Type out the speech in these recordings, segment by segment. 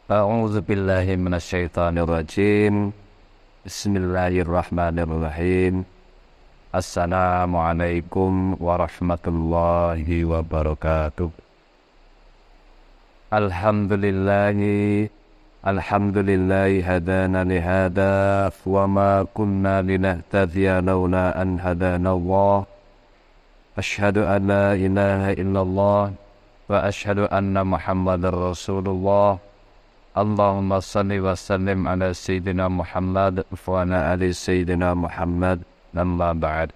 A'udzu billahi minasyaitonir rajim. Bismillahirrahmanirrahim. Assalamualaikum warahmatullahi wabarakatuh. Alhamdulillahi hadana li hada wa ma kunna linahtadiya laula an hadana Allah. Asyhadu an la ilaha illallah wa asyhadu anna Muhammadar Rasulullah. Allahumma salli wa sallim ala Sayyidina Muhammad wa ala ali Sayyidina Muhammad. Amma ba'd.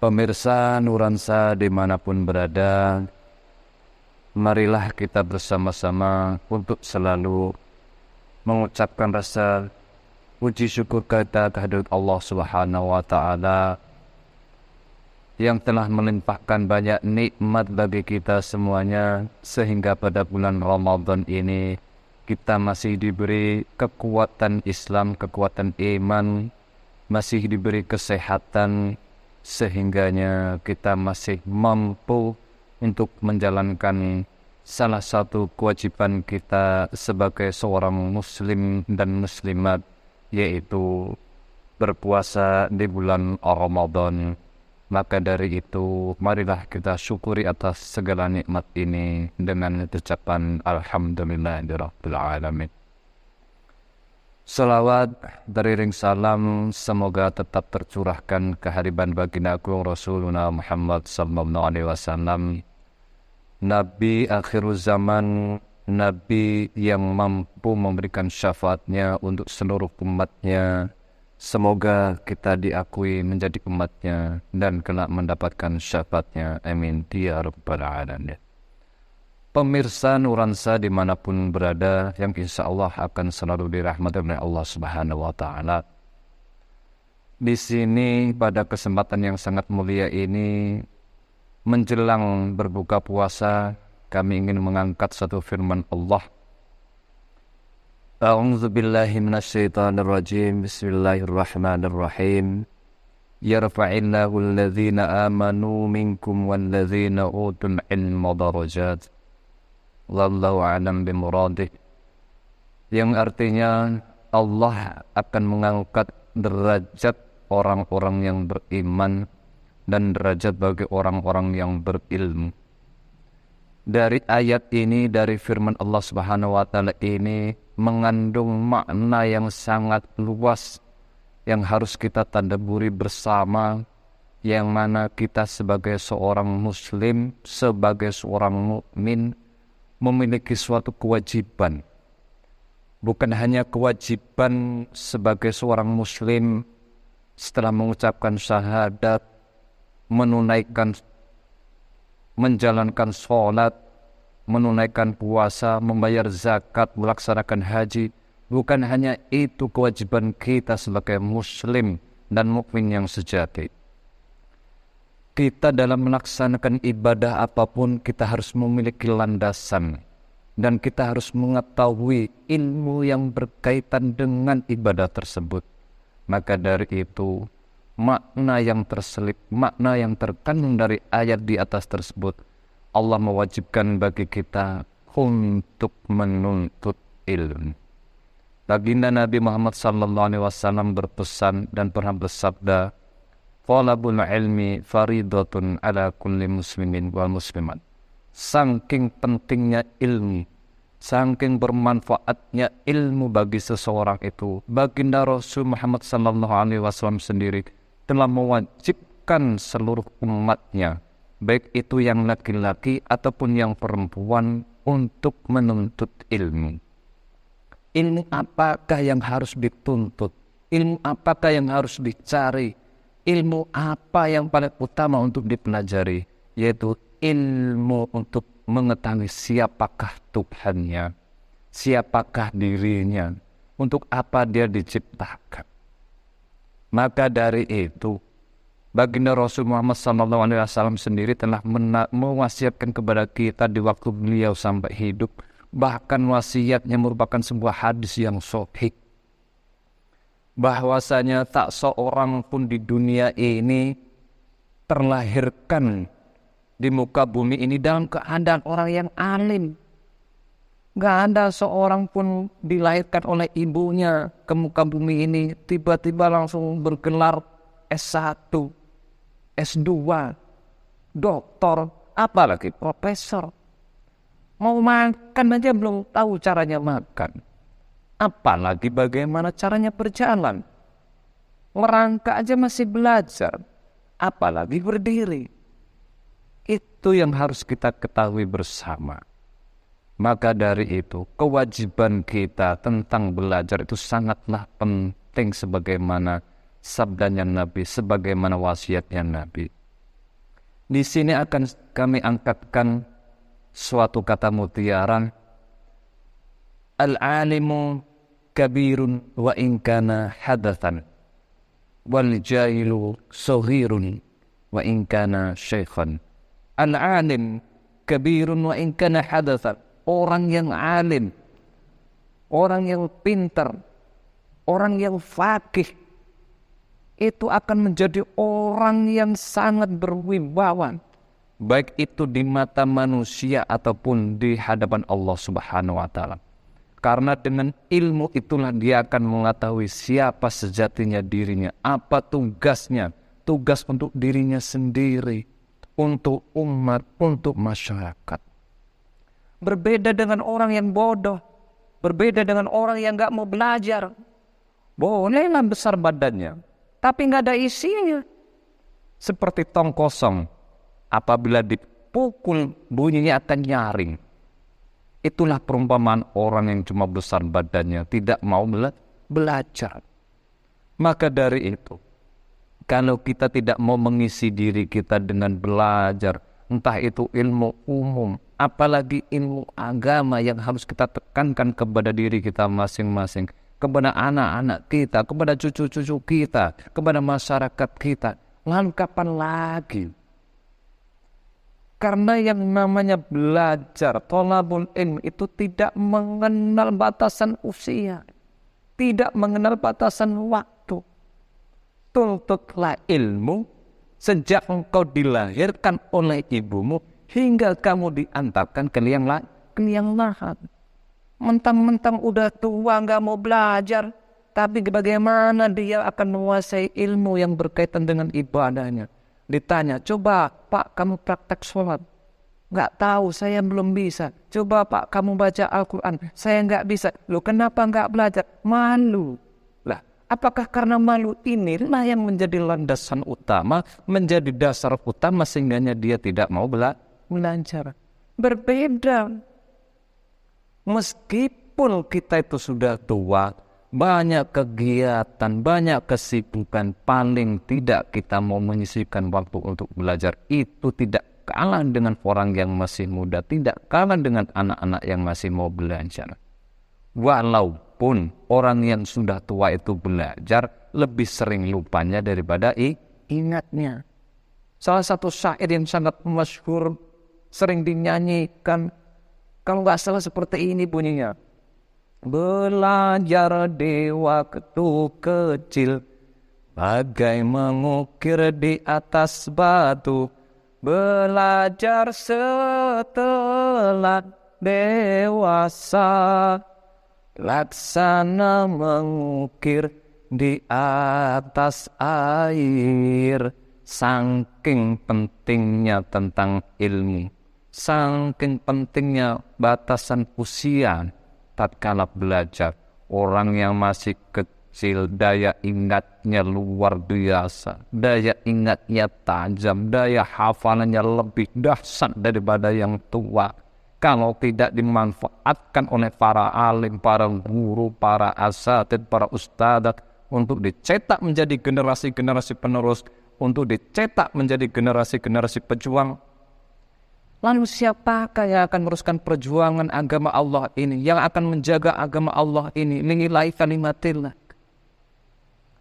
Pemirsa Nuransa dimanapun berada, marilah kita bersama-sama untuk selalu mengucapkan rasa puji syukur kita kehadirat Allah Subhanahu wa Ta'ala yang telah melimpahkan banyak nikmat bagi kita semuanya, sehingga pada bulan Ramadan ini kita masih diberi kekuatan Islam, kekuatan iman, masih diberi kesehatan, sehingganya kita masih mampu untuk menjalankan salah satu kewajiban kita sebagai seorang muslim dan muslimat, yaitu berpuasa di bulan Ramadan. Maka dari itu, marilah kita syukuri atas segala nikmat ini dengan ucapan Alhamdulillahirabbil alamin. Salawat beriring salam semoga tetap tercurahkan kehadiran baginda agung Rasulullah Muhammad sallallahu alaihi wasallam, Nabi akhir zaman, Nabi yang mampu memberikan syafaatnya untuk seluruh umatnya. Semoga kita diakui menjadi umatnya dan kelak mendapatkan syafaatnya. Amin ya rabbal alamin. Pemirsa Nuransa dimanapun berada, yang insya Allah akan selalu dirahmati oleh Allah Subhanahu wa Ta'ala. Di sini pada kesempatan yang sangat mulia ini, menjelang berbuka puasa, kami ingin mengangkat satu firman Allah. A'udzu billahi minasyaitonir rajim. Bismillahirrahmanirrahim. Yarfa'illahu alladhina amanu minkum walladhina utul ilma darajat. Wallahu a'lam bimuradih. Yang artinya Allah akan mengangkat derajat orang-orang yang beriman dan derajat bagi orang-orang yang berilmu. Dari ayat ini, dari firman Allah Subhanahu wa Ta'ala ini mengandung makna yang sangat luas yang harus kita tadabburi bersama, yang mana kita sebagai seorang muslim, sebagai seorang mukmin memiliki suatu kewajiban. Bukan hanya kewajiban sebagai seorang muslim setelah mengucapkan syahadat, menjalankan sholat, menunaikan puasa, membayar zakat, melaksanakan haji. Bukan hanya itu kewajiban kita sebagai muslim dan mukmin yang sejati. Kita dalam melaksanakan ibadah apapun, kita harus memiliki landasan. Dan kita harus mengetahui ilmu yang berkaitan dengan ibadah tersebut. Maka dari itu, makna yang terselip, makna yang terkandung dari ayat di atas tersebut, Allah mewajibkan bagi kita untuk menuntut ilmu. Baginda Nabi Muhammad sallallahu alaihi wasallam berpesan dan pernah bersabda, "Talabul ilmi faridatun ala kulli muslimin wal muslimat." Saking pentingnya ilmu, saking bermanfaatnya ilmu bagi seseorang itu, baginda Rasul Muhammad sallallahu alaihi wasallam sendiri telah mewajibkan seluruh umatnya, baik itu yang laki-laki ataupun yang perempuan, untuk menuntut ilmu. Ilmu apakah yang harus dituntut? Ilmu apakah yang harus dicari? Ilmu apa yang paling utama untuk dipelajari? Yaitu ilmu untuk mengetahui siapakah Tuhannya, siapakah dirinya, untuk apa dia diciptakan. Maka dari itu, baginda Rasul Muhammad SAW sendiri telah mewasiatkan kepada kita di waktu beliau sampai hidup. Bahkan wasiatnya merupakan sebuah hadis yang sahih, bahwasanya tak seorang pun di dunia ini terlahirkan di muka bumi ini dalam keadaan orang yang alim. Gak ada seorang pun dilahirkan oleh ibunya ke muka bumi ini tiba-tiba langsung bergelar S1, S2, doktor, apalagi profesor. Mau makan aja belum tahu caranya makan. Apalagi bagaimana caranya berjalan. Merangkak aja masih belajar. Apalagi berdiri. Itu yang harus kita ketahui bersama. Maka dari itu, kewajiban kita tentang belajar itu sangatlah penting sebagaimana sabdanya Nabi, sebagaimana wasiatnya Nabi. Di sini akan kami angkatkan suatu kata mutiara. Al-alimu kabirun wa in kana hadathan wal jahilu saghirun wa in kana syaikhan. Al-alim kabirun wa in kana hadathan. Orang yang alim, orang yang pintar, orang yang faqih, itu akan menjadi orang yang sangat berwibawa, baik itu di mata manusia ataupun di hadapan Allah Subhanahu wa Ta'ala. Karena dengan ilmu itulah dia akan mengetahui siapa sejatinya dirinya, apa tugasnya, tugas untuk dirinya sendiri, untuk umat, untuk masyarakat. Berbeda dengan orang yang bodoh, berbeda dengan orang yang gak mau belajar. Bolehlah besar badannya, tapi gak ada isinya. Seperti tong kosong, apabila dipukul bunyinya akan nyaring. Itulah perumpamaan orang yang cuma besar badannya, tidak mau belajar. Maka dari itu, kalau kita tidak mau mengisi diri kita dengan belajar, entah itu ilmu umum, apalagi ilmu agama yang harus kita tekankan kepada diri kita masing-masing, kepada anak-anak kita, kepada cucu-cucu kita, kepada masyarakat kita. Lalu kapan lagi? Karena yang namanya belajar, thalabul ilm itu tidak mengenal batasan usia, tidak mengenal batasan waktu. Tuntutlah ilmu sejak engkau dilahirkan oleh ibumu hingga kamu diantarkan ke liang lahat. Mentang-mentang udah tua gak mau belajar, tapi bagaimana dia akan menguasai ilmu yang berkaitan dengan ibadahnya? Ditanya, coba Pak kamu praktek sholat. Gak tahu, saya belum bisa. Coba Pak kamu baca Al-Quran, saya gak bisa. Loh kenapa gak belajar? Malu. Lah, apakah karena malu inilah yang menjadi landasan utama, menjadi dasar utama sehingga dia tidak mau belajar? Berbeda. Meskipun kita itu sudah tua, banyak kegiatan, banyak kesibukan, paling tidak kita mau menyisihkan waktu untuk belajar. Itu tidak kalah dengan orang yang masih muda, tidak kalah dengan anak-anak yang masih mau belajar. Walaupun orang yang sudah tua itu belajar, lebih sering lupanya daripada ingatnya. Salah satu syair yang sangat masyhur, sering dinyanyikan, kalau nggak salah seperti ini bunyinya. Belajar di waktu kecil, bagai mengukir di atas batu. Belajar setelah dewasa, laksana mengukir di atas air. Saking pentingnya tentang ilmu, saking pentingnya batasan usia tatkala belajar. Orang yang masih kecil daya ingatnya luar biasa, daya ingatnya tajam, daya hafalannya lebih dahsyat daripada yang tua. Kalau tidak dimanfaatkan oleh para alim, para guru, para asatidz, para ustadzat untuk dicetak menjadi generasi-generasi penerus, untuk dicetak menjadi generasi-generasi pejuang, lalu siapakah yang akan meneruskan perjuangan agama Allah ini, yang akan menjaga agama Allah ini, lillahi kalimatillah?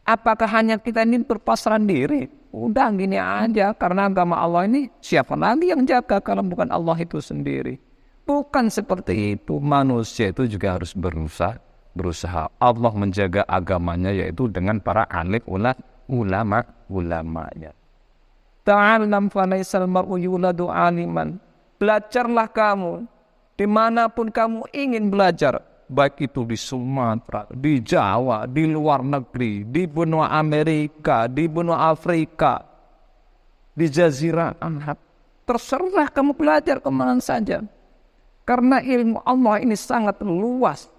Apakah hanya kita ini berpasrah diri? Udah gini aja, karena agama Allah ini siapa lagi yang jaga kalau bukan Allah itu sendiri? Bukan seperti itu. Manusia itu juga harus berusaha. Allah menjaga agamanya yaitu dengan para alim ulamanya. Ta'allam falaisal mar'u yuladu aliman. Belajarlah kamu. Dimanapun kamu ingin belajar, baik itu di Sumatera, di Jawa, di luar negeri, di benua Amerika, di benua Afrika, di Jazirah Arab, terserah kamu belajar kemana saja. Karena ilmu Allah ini sangat luas.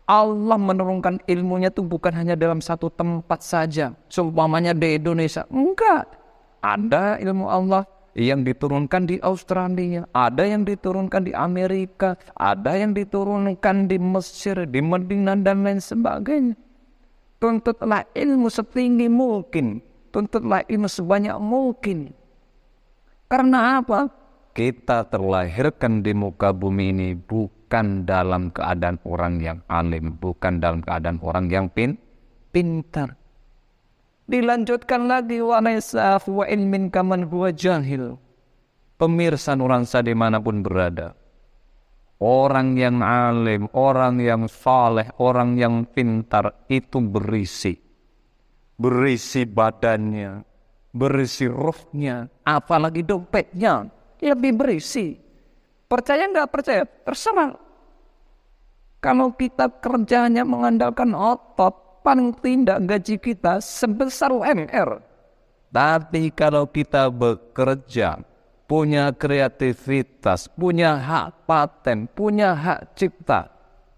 Allah menurunkan ilmunya itu bukan hanya dalam satu tempat saja. Seumpamanya di Indonesia. Enggak. Ada ilmu Allah yang diturunkan di Australia. Ada yang diturunkan di Amerika. Ada yang diturunkan di Mesir, di Madinah dan lain sebagainya. Tuntutlah ilmu setinggi mungkin. Tuntutlah ilmu sebanyak mungkin. Karena apa? Kita terlahirkan di muka bumi ini bukan dalam keadaan orang yang alim, bukan dalam keadaan orang yang pintar. Dilanjutkan lagi, wa laysa wa ilmin kaman huwa jahil. Pemirsa Nuransa dimanapun berada, orang yang alim, orang yang saleh, orang yang pintar itu berisi badannya, berisi ruhnya, apalagi dompetnya lebih berisi. Percaya nggak percaya? Terserah. Kalau kita kerjanya mengandalkan otot, paling tidak gaji kita sebesar UMR. Tapi kalau kita bekerja, punya kreativitas, punya hak paten, punya hak cipta,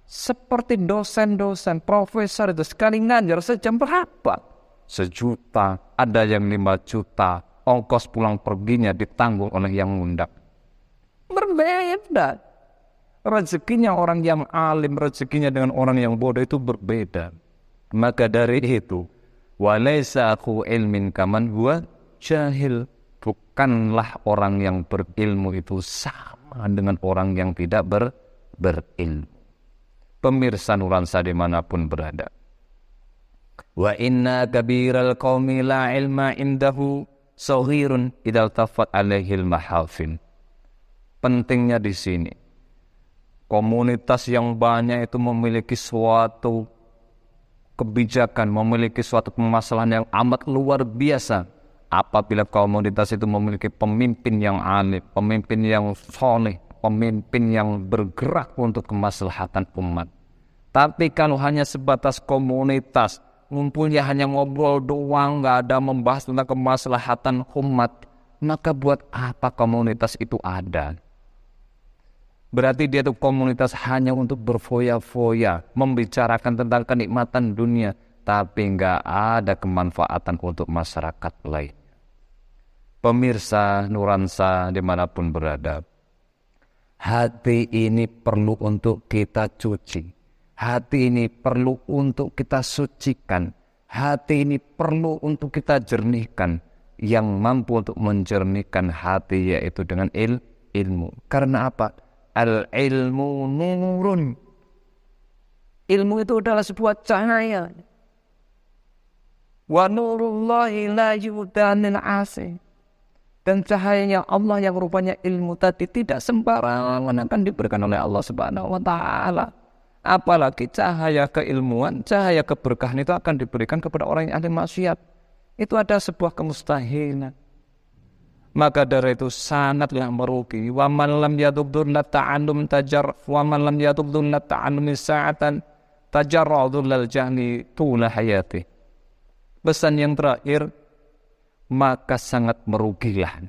seperti dosen-dosen, profesor itu sekali ngajar sejam berapa? 1 juta, ada yang 5 juta. Ongkos pulang perginya ditanggung oleh yang ngundang. Berbeda. Rezekinya orang yang alim, rezekinya dengan orang yang bodoh itu berbeda. Maka dari itu, walaysa aku ilmin kaman huwa jahil. Bukanlah orang yang berilmu itu sama dengan orang yang tidak berilmu. Pemirsa Nuransa dimanapun berada. Wa inna kabiral qaumi la ilma indahu saghirun idza tafat alaihil mahafin. Pentingnya di sini, komunitas yang banyak itu memiliki suatu kebijakan, memiliki suatu permasalahan yang amat luar biasa. Apabila komunitas itu memiliki pemimpin yang alim, pemimpin yang soleh, pemimpin yang bergerak untuk kemaslahatan umat. Tapi kalau hanya sebatas komunitas, ngumpulnya hanya ngobrol doang, nggak ada membahas tentang kemaslahatan umat, maka buat apa komunitas itu ada? Berarti dia itu komunitas hanya untuk berfoya-foya, membicarakan tentang kenikmatan dunia, tapi nggak ada kemanfaatan untuk masyarakat lain. Pemirsa Nuransa dimanapun berada, hati ini perlu untuk kita cuci. Hati ini perlu untuk kita sucikan. Hati ini perlu untuk kita jernihkan. Yang mampu untuk menjernihkan hati yaitu dengan ilmu. Karena apa? Al-ilmu nurun. Ilmu itu adalah sebuah cahaya. Wa nurullahi la yudanil asih. Dan cahayanya Allah yang rupanya ilmu tadi tidak sembarangan akan diberikan oleh Allah Subhanahu wa taala. Apalagi cahaya keilmuan, cahaya keberkahan itu akan diberikan kepada orang yang ahli maksiat. Itu ada sebuah kemustahilan. Maka dari itu sangatlah merugi. Wa man lam yadubdurna ta'annum tajar, wa man lam yadubdurna ta'annum sa'atan tajarradul lal jahli tula hayati. Pesan yang terakhir, maka sangat merugilah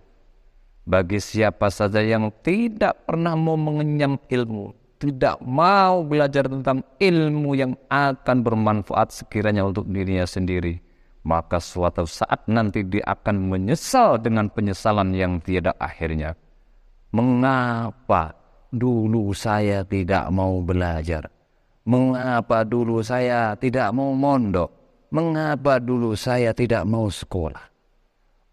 bagi siapa saja yang tidak pernah mau mengenyam ilmu, tidak mau belajar tentang ilmu yang akan bermanfaat sekiranya untuk dirinya sendiri, maka suatu saat nanti dia akan menyesal dengan penyesalan yang tiada akhirnya. Mengapa dulu saya tidak mau belajar? Mengapa dulu saya tidak mau mondok? Mengapa dulu saya tidak mau sekolah?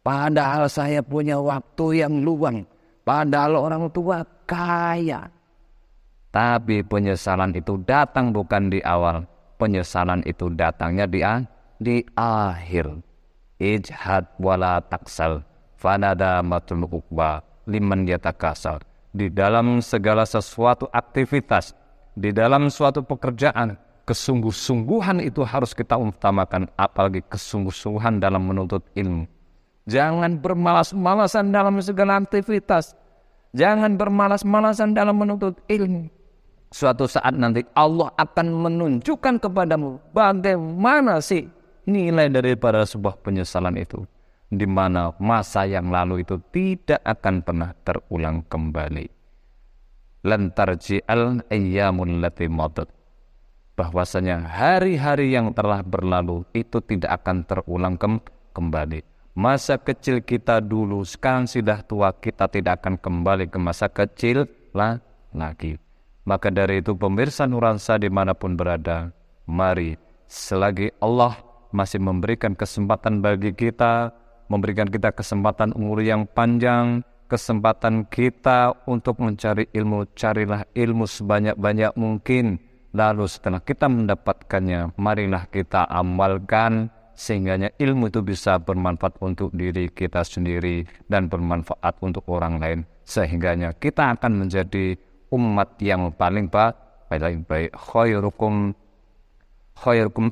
Padahal saya punya waktu yang luang. Padahal orang tua kaya. Tapi penyesalan itu datang bukan di awal. Penyesalan itu datangnya di akhir. Ijhad wala taksal. Fanada matul uqba liman yatakasal. Di dalam segala sesuatu aktivitas, di dalam suatu pekerjaan, kesungguh-sungguhan itu harus kita utamakan. Apalagi kesungguh-sungguhan dalam menuntut ilmu. Jangan bermalas-malasan dalam segala aktivitas. Jangan bermalas-malasan dalam menuntut ilmu. Suatu saat nanti Allah akan menunjukkan kepadamu bagaimana sih nilai daripada sebuah penyesalan itu, di mana masa yang lalu itu tidak akan pernah terulang kembali. Lan tarji'al ayyamul lati madat. Bahwasanya hari-hari yang telah berlalu itu tidak akan terulang kembali. Masa kecil kita dulu, sekarang sudah tua, kita tidak akan kembali ke masa kecil lagi. Maka dari itu pemirsa Nuransa dimanapun berada, mari selagi Allah masih memberikan kesempatan bagi kita, memberikan kita kesempatan umur yang panjang, kesempatan kita untuk mencari ilmu, carilah ilmu sebanyak-banyak mungkin. Lalu setelah kita mendapatkannya, marilah kita amalkan sehingga ilmu itu bisa bermanfaat untuk diri kita sendiri dan bermanfaat untuk orang lain. Sehingga kita akan menjadi umat yang paling baik. Khairukum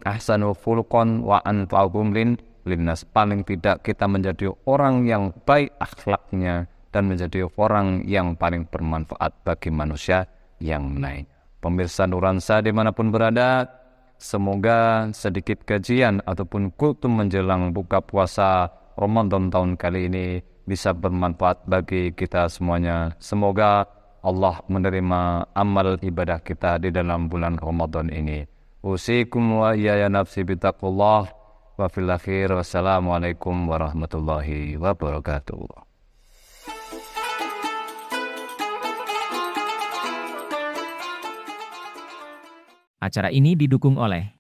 ahsanu khuluqan wa anfa'uhum linnas. Paling tidak kita menjadi orang yang baik akhlaknya dan menjadi orang yang paling bermanfaat bagi manusia yang lain. Pemirsa Nuransa dimanapun berada, semoga sedikit kajian ataupun kultum menjelang buka puasa Ramadan tahun kali ini bisa bermanfaat bagi kita semuanya. Semoga Allah menerima amal ibadah kita di dalam bulan Ramadan ini. Usikum wa iyaya nafsi bitaqullah wa fil akhir. Wassalamualaikum warahmatullahi wabarakatuh. Acara ini didukung oleh